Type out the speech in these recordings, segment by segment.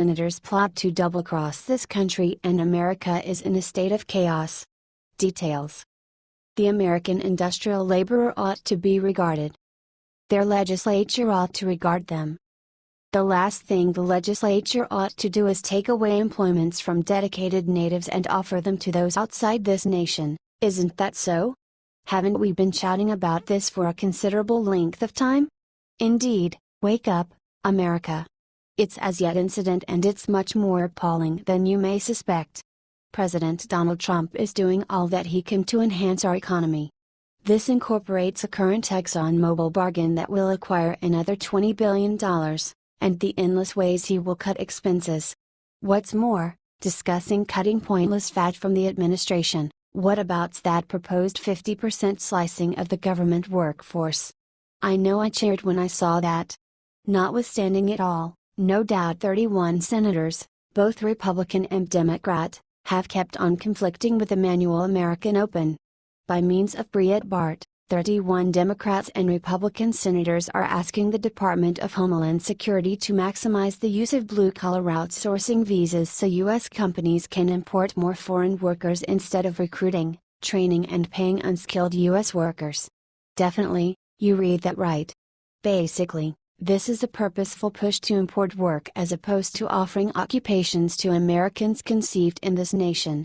Senators plot to double-cross this country and America is in a state of chaos. Details. The American industrial laborer ought to be regarded. Their legislature ought to regard them. The last thing the legislature ought to do is take away employments from dedicated natives and offer them to those outside this nation, isn't that so? Haven't we been shouting about this for a considerable length of time? Indeed, wake up, America. It's as yet incident and it's much more appalling than you may suspect. President Donald Trump is doing all that he can to enhance our economy. This incorporates a current ExxonMobil bargain that will acquire another $20 billion, and the endless ways he will cut expenses. What's more, discussing cutting pointless fat from the administration, what about that proposed 50% slicing of the government workforce? I know I cheered when I saw that. Notwithstanding it all, no doubt 31 senators, both Republican and Democrat, have kept on conflicting with the manual American Open. By means of Breitbart, 31 Democrats and Republican senators are asking the Department of Homeland Security to maximize the use of blue-collar outsourcing visas so U.S. companies can import more foreign workers instead of recruiting, training and paying unskilled U.S. workers. Definitely, you read that right. Basically, this is a purposeful push to import work as opposed to offering occupations to Americans conceived in this nation.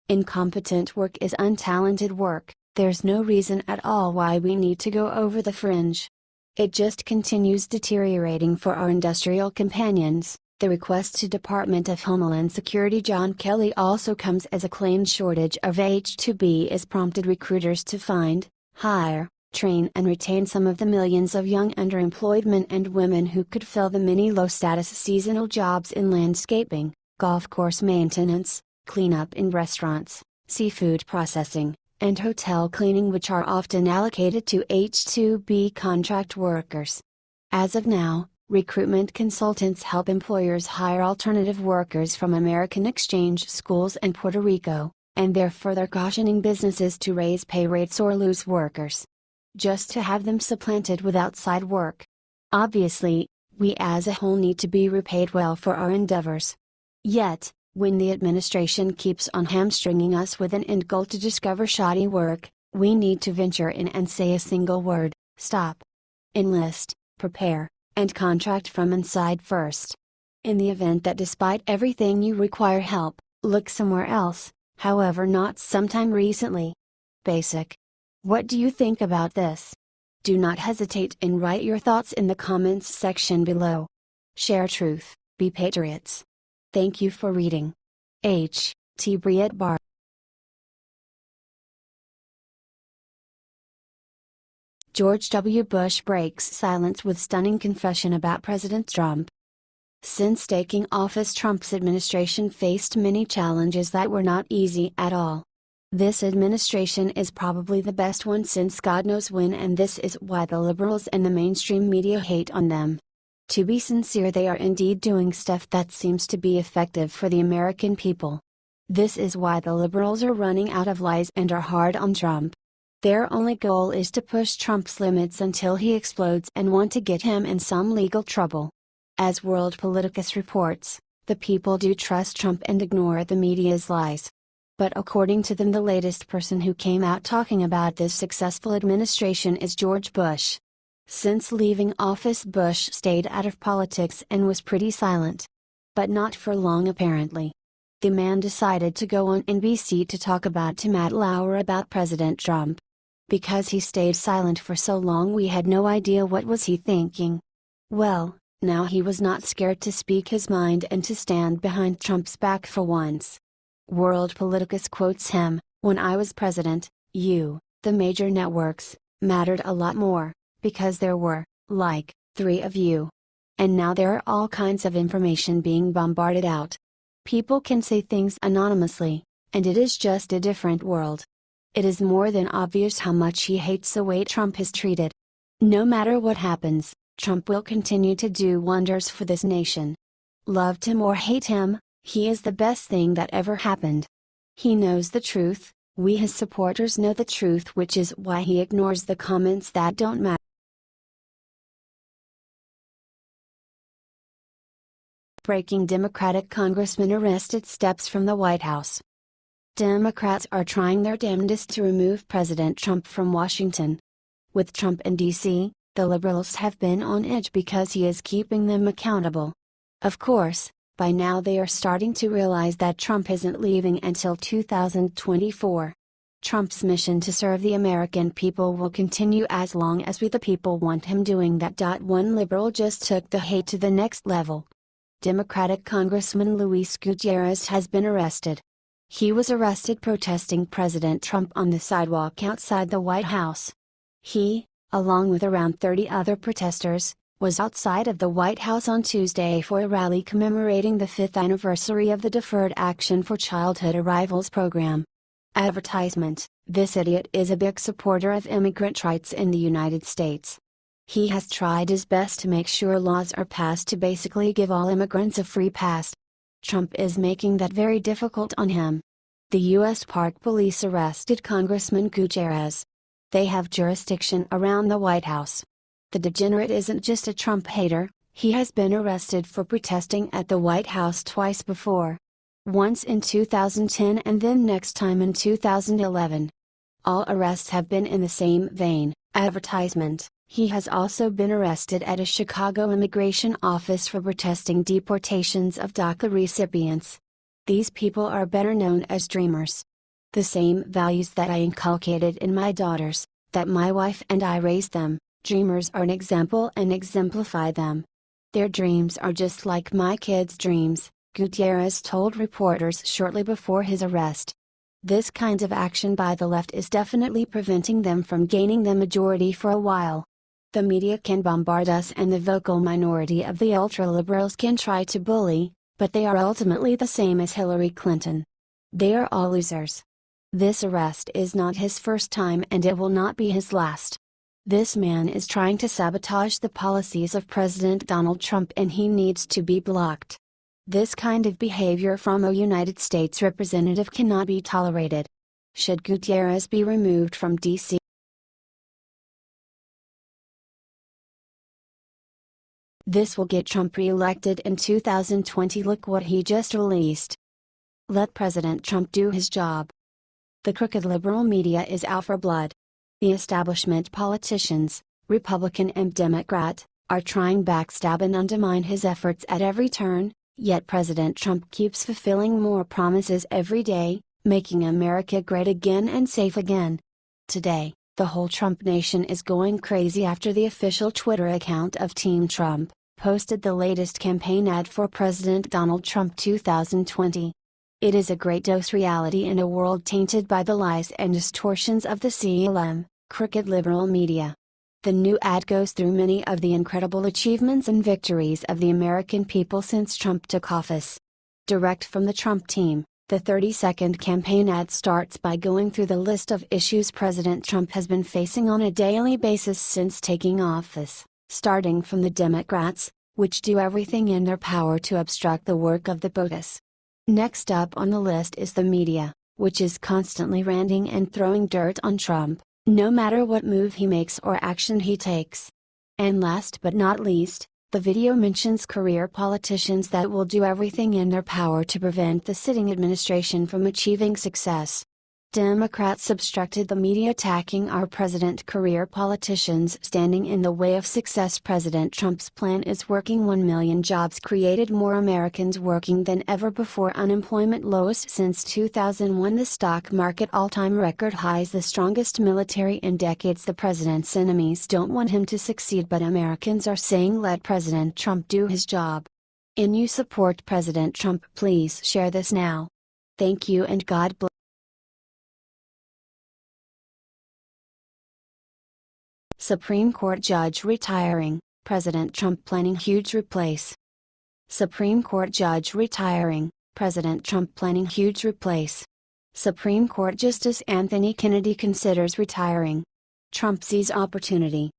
Incompetent work is untalented work. There's no reason at all why we need to go over the fringe. It just continues deteriorating for our industrial companions. The request to Department of Homeland Security John Kelly also comes as a claimed shortage of H-2B has prompted recruiters to find, hire, train and retain some of the millions of young underemployed men and women who could fill the many low-status seasonal jobs in landscaping, golf course maintenance, cleanup in restaurants, seafood processing, and hotel cleaning, which are often allocated to H-2B contract workers. As of now, recruitment consultants help employers hire alternative workers from American exchange schools and Puerto Rico, and they're further cautioning businesses to raise pay rates or lose workers, just to have them supplanted with outside work. Obviously, we as a whole need to be repaid well for our endeavors. Yet, when the administration keeps on hamstringing us with an end goal to discover shoddy work, we need to venture in and say a single word: stop. Enlist, prepare, and contract from inside first. In the event that despite everything you require help, look somewhere else, however not sometime recently. Basic. What do you think about this? Do not hesitate and write your thoughts in the comments section below. Share truth, be patriots. Thank you for reading. H. T. Breitbart. George W. Bush breaks silence with stunning confession about President Trump. Since taking office, Trump's administration faced many challenges that were not easy at all. This administration is probably the best one since God knows when, and this is why the liberals and the mainstream media hate on them. To be sincere, they are indeed doing stuff that seems to be effective for the American people. This is why the liberals are running out of lies and are hard on Trump. Their only goal is to push Trump's limits until he explodes and want to get him in some legal trouble. As World Politicus reports, the people do trust Trump and ignore the media's lies. But according to them, the latest person who came out talking about this successful administration is George Bush. Since leaving office, Bush stayed out of politics and was pretty silent. But not for long apparently. The man decided to go on NBC to talk to Matt Lauer about President Trump. Because he stayed silent for so long, we had no idea what was he thinking. Well, now he was not scared to speak his mind and to stand behind Trump's back for once. World Politicus quotes him, "When I was president, you, the major networks, mattered a lot more. Because there were, like, 3 of you. And now there are all kinds of information being bombarded out. People can say things anonymously, and it is just a different world. It is more than obvious how much he hates the way Trump is treated. No matter what happens, Trump will continue to do wonders for this nation. Loved him or hate him, he is the best thing that ever happened. He knows the truth, we his supporters know the truth, which is why he ignores the comments that don't matter. Breaking Democratic congressman arrested steps from the White House. Democrats are trying their damnedest to remove President Trump from Washington. With Trump in D.C., the liberals have been on edge because he is keeping them accountable. Of course, by now they are starting to realize that Trump isn't leaving until 2024. Trump's mission to serve the American people will continue as long as we the people want him doing that. One liberal just took the hate to the next level. Democratic Congressman Luis Gutierrez has been arrested. He was arrested protesting President Trump on the sidewalk outside the White House. He, along with around 30 other protesters, was outside of the White House on Tuesday for a rally commemorating the 5th anniversary of the Deferred Action for Childhood Arrivals program. Advertisement: This idiot is a big supporter of immigrant rights in the United States. He has tried his best to make sure laws are passed to basically give all immigrants a free pass. Trump is making that very difficult on him. The U.S. Park Police arrested Congressman Gutierrez. They have jurisdiction around the White House. The degenerate isn't just a Trump hater, he has been arrested for protesting at the White House twice before. Once in 2010 and then next time in 2011. All arrests have been in the same vein. Advertisement: He has also been arrested at a Chicago immigration office for protesting deportations of DACA recipients. These people are better known as dreamers. The same values that I inculcated in my daughters, that my wife and I raised them, dreamers are an example and exemplify them. Their dreams are just like my kids' dreams, Gutierrez told reporters shortly before his arrest. This kind of action by the left is definitely preventing them from gaining the majority for a while. The media can bombard us and the vocal minority of the ultra-liberals can try to bully, but they are ultimately the same as Hillary Clinton. They are all losers. This arrest is not his first time and it will not be his last. This man is trying to sabotage the policies of President Donald Trump and he needs to be blocked. This kind of behavior from a United States representative cannot be tolerated. Should Gutierrez be removed from D.C.? This will get Trump re-elected in 2020. Look what he just released. Let President Trump do his job. The crooked liberal media is out for blood. The establishment politicians, Republican and Democrat, are trying backstab and undermine his efforts at every turn, yet President Trump keeps fulfilling more promises every day, making America great again and safe again. Today, the whole Trump nation is going crazy after the official Twitter account of Team Trump posted the latest campaign ad for President Donald Trump 2020. It is a great dose reality in a world tainted by the lies and distortions of the CLM, crooked liberal media. The new ad goes through many of the incredible achievements and victories of the American people since Trump took office. Direct from the Trump team, the 30-second campaign ad starts by going through the list of issues President Trump has been facing on a daily basis since taking office, starting from the Democrats, which do everything in their power to obstruct the work of the POTUS. Next up on the list is the media, which is constantly ranting and throwing dirt on Trump, no matter what move he makes or action he takes. And last but not least, the video mentions career politicians that will do everything in their power to prevent the sitting administration from achieving success. Democrats obstructed the media attacking our president. Career politicians standing in the way of success. President Trump's plan is working. 1 million jobs created, more Americans working than ever before. Unemployment lowest since 2001. The stock market all-time record highs. The strongest military in decades. The president's enemies don't want him to succeed, but Americans are saying let President Trump do his job. And you support President Trump? Please share this now. Thank you and God bless. Supreme Court judge retiring, President Trump planning huge replace. Supreme Court judge retiring, President Trump planning huge replace. Supreme Court Justice Anthony Kennedy considers retiring. Trump sees opportunity.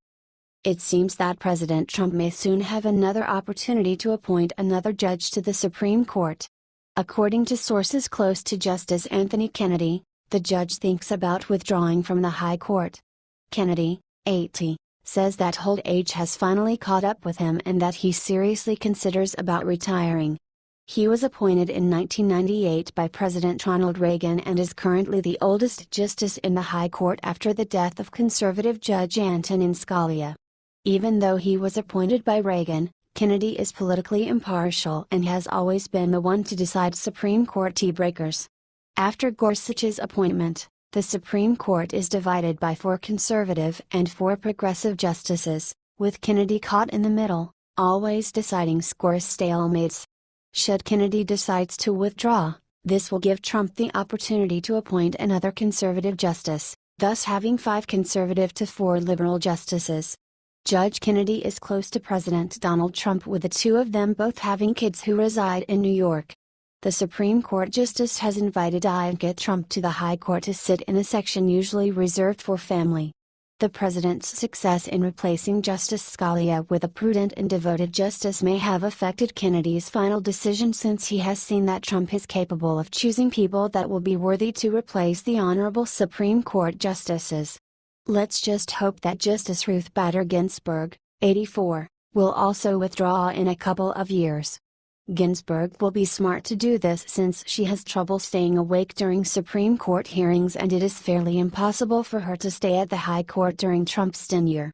It seems that President Trump may soon have another opportunity to appoint another judge to the Supreme Court. According to sources close to Justice Anthony Kennedy, the judge thinks about withdrawing from the High Court. Kennedy, 80, says that old age has finally caught up with him and that he seriously considers about retiring. He was appointed in 1998 by President Ronald Reagan and is currently the oldest justice in the High Court after the death of conservative Judge Antonin Scalia. Even though he was appointed by Reagan, Kennedy is politically impartial and has always been the one to decide Supreme Court tie-breakers. After Gorsuch's appointment, the Supreme Court is divided by 4 conservative and 4 progressive justices, with Kennedy caught in the middle, always deciding scores stalemates. Should Kennedy decides to withdraw, this will give Trump the opportunity to appoint another conservative justice, thus having 5 conservative to 4 liberal justices. Judge Kennedy is close to President Donald Trump, with the 2 of them both having kids who reside in New York. The Supreme Court justice has invited Ivanka Trump to the High Court to sit in a section usually reserved for family. The president's success in replacing Justice Scalia with a prudent and devoted justice may have affected Kennedy's final decision, since he has seen that Trump is capable of choosing people that will be worthy to replace the honorable Supreme Court justices. Let's just hope that Justice Ruth Bader Ginsburg, 84, will also withdraw in a couple of years. Ginsburg will be smart to do this, since she has trouble staying awake during Supreme Court hearings and it is fairly impossible for her to stay at the High Court during Trump's tenure.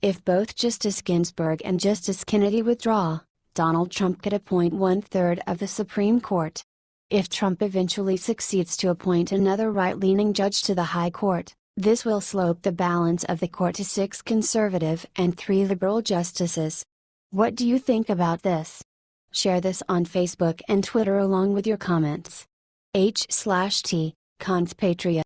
If both Justice Ginsburg and Justice Kennedy withdraw, Donald Trump could appoint 1/3 of the Supreme Court. If Trump eventually succeeds to appoint another right-leaning judge to the High Court, this will slope the balance of the court to 6 conservative and 3 liberal justices. What do you think about this? Share this on Facebook and Twitter along with your comments. H/T, Cons Patria.